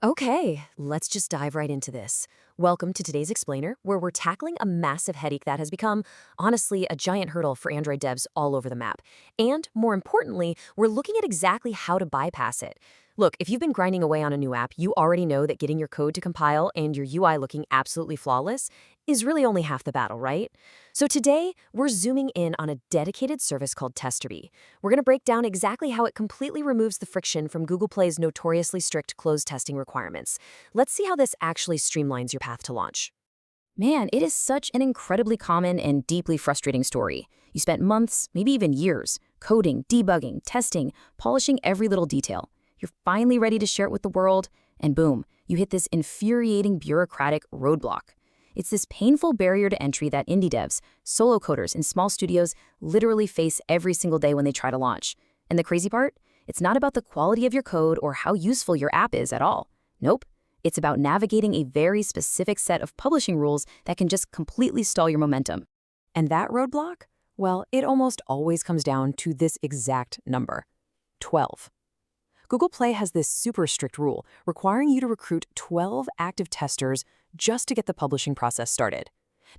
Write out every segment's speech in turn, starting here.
Okay, let's just dive right into this. Welcome to today's explainer, where we're tackling a massive headache that has become, honestly, a giant hurdle for Android devs all over the map. And more importantly, we're looking at exactly how to bypass it. Look, if you've been grinding away on a new app, you already know that getting your code to compile and your UI looking absolutely flawless is really only half the battle, right? So today, we're zooming in on a dedicated service called TesterBee. We're going to break down exactly how it completely removes the friction from Google Play's notoriously strict closed testing requirements. Let's see how this actually streamlines your path to launch. Man, it is such an incredibly common and deeply frustrating story. You spent months, maybe even years, coding, debugging, testing, polishing every little detail. You're finally ready to share it with the world, and boom, you hit this infuriating bureaucratic roadblock. It's this painful barrier to entry that indie devs, solo coders, and small studios literally face every single day when they try to launch. And the crazy part? It's not about the quality of your code or how useful your app is at all. Nope. It's about navigating a very specific set of publishing rules that can just completely stall your momentum. And that roadblock? Well, it almost always comes down to this exact number: 12. Google Play has this super strict rule requiring you to recruit 12 active testers just to get the publishing process started.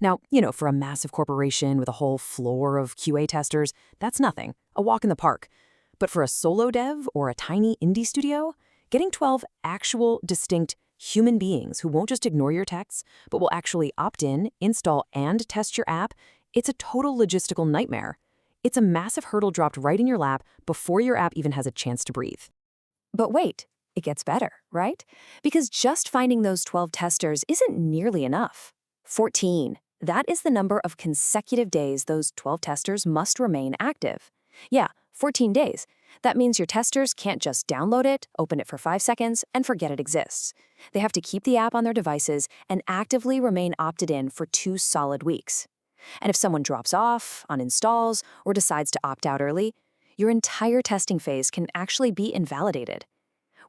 Now, for a massive corporation with a whole floor of QA testers, that's nothing, a walk in the park. But for a solo dev or a tiny indie studio, getting 12 actual, distinct human beings who won't just ignore your texts, but will actually opt in, install, and test your app, it's a total logistical nightmare. It's a massive hurdle dropped right in your lap before your app even has a chance to breathe. But wait, it gets better, right? Because just finding those 12 testers isn't nearly enough. 14. That is the number of consecutive days those 12 testers must remain active. Yeah, 14 days. That means your testers can't just download it, open it for 5 seconds, and forget it exists. They have to keep the app on their devices and actively remain opted in for 2 solid weeks. And if someone drops off, uninstalls, or decides to opt out early, your entire testing phase can actually be invalidated.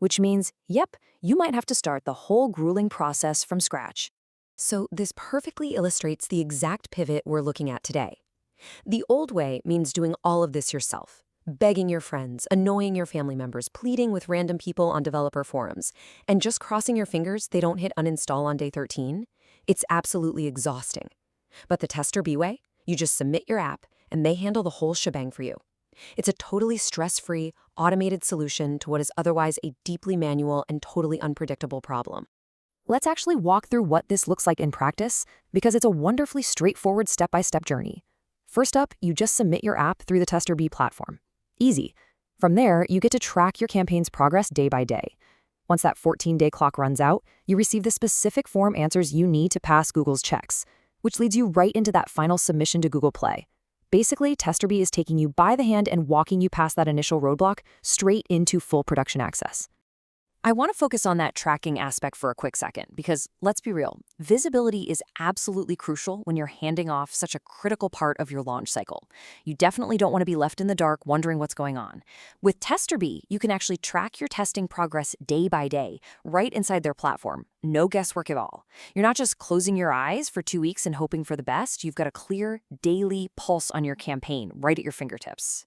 Which means, yep, you might have to start the whole grueling process from scratch. So this perfectly illustrates the exact pivot we're looking at today. The old way means doing all of this yourself, begging your friends, annoying your family members, pleading with random people on developer forums, and just crossing your fingers they don't hit uninstall on day 13. It's absolutely exhausting. But the TesterBee way, you just submit your app, and they handle the whole shebang for you. It's a totally stress-free, automated solution to what is otherwise a deeply manual and totally unpredictable problem. Let's actually walk through what this looks like in practice, because it's a wonderfully straightforward step-by-step journey. First up, you just submit your app through the TesterBee platform. Easy. From there, you get to track your campaign's progress day by day. Once that 14-day clock runs out, you receive the specific form answers you need to pass Google's checks, which leads you right into that final submission to Google Play. Basically, TesterBee is taking you by the hand and walking you past that initial roadblock straight into full production access. I want to focus on that tracking aspect for a quick second because, let's be real, visibility is absolutely crucial when you're handing off such a critical part of your launch cycle. You definitely don't want to be left in the dark wondering what's going on. With TesterBee, you can actually track your testing progress day by day, right inside their platform. No guesswork at all. You're not just closing your eyes for 2 weeks and hoping for the best. You've got a clear, daily pulse on your campaign right at your fingertips.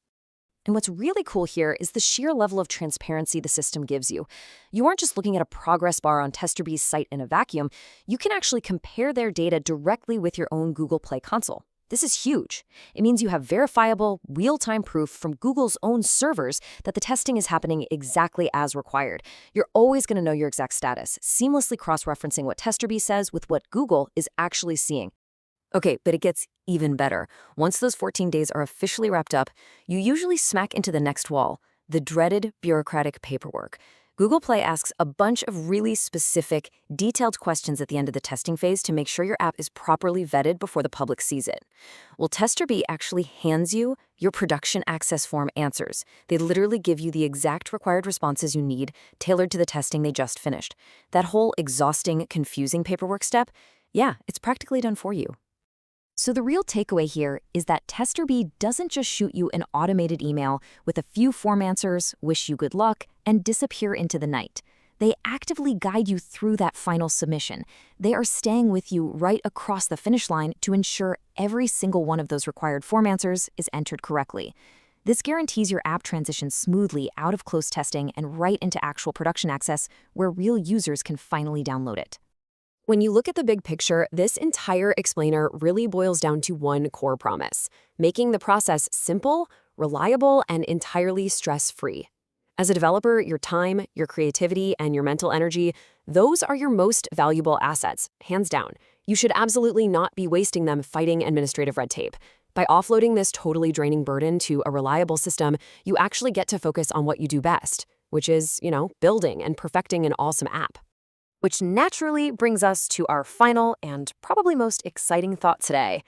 And what's really cool here is the sheer level of transparency the system gives you. You aren't just looking at a progress bar on TesterBee's site in a vacuum. You can actually compare their data directly with your own Google Play console. This is huge. It means you have verifiable, real-time proof from Google's own servers that the testing is happening exactly as required. You're always going to know your exact status, seamlessly cross-referencing what TesterBee says with what Google is actually seeing. Okay, but it gets even better. Once those 14 days are officially wrapped up, you usually smack into the next wall, the dreaded bureaucratic paperwork. Google Play asks a bunch of really specific, detailed questions at the end of the testing phase to make sure your app is properly vetted before the public sees it. Well, TesterBee actually hands you your production access form answers. They literally give you the exact required responses you need, tailored to the testing they just finished. That whole exhausting, confusing paperwork step, yeah, it's practically done for you. So the real takeaway here is that TesterBee doesn't just shoot you an automated email with a few form answers, wish you good luck, and disappear into the night. They actively guide you through that final submission. They are staying with you right across the finish line to ensure every single one of those required form answers is entered correctly. This guarantees your app transitions smoothly out of closed testing and right into actual production access where real users can finally download it. When you look at the big picture, this entire explainer really boils down to one core promise: making the process simple, reliable, and entirely stress-free. As a developer, your time, your creativity, and your mental energy, those are your most valuable assets, hands down. You should absolutely not be wasting them fighting administrative red tape. By offloading this totally draining burden to a reliable system, you actually get to focus on what you do best, which is, building and perfecting an awesome app. Which naturally brings us to our final and probably most exciting thought today.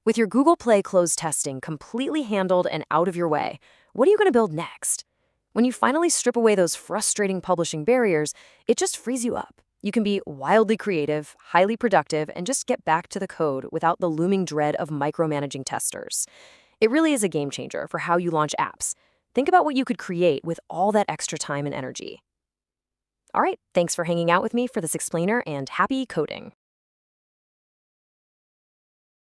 With your Google Play closed testing completely handled and out of your way, what are you going to build next? When you finally strip away those frustrating publishing barriers, it just frees you up. You can be wildly creative, highly productive, and just get back to the code without the looming dread of micromanaging testers. It really is a game changer for how you launch apps. Think about what you could create with all that extra time and energy. All right, thanks for hanging out with me for this explainer, and happy coding.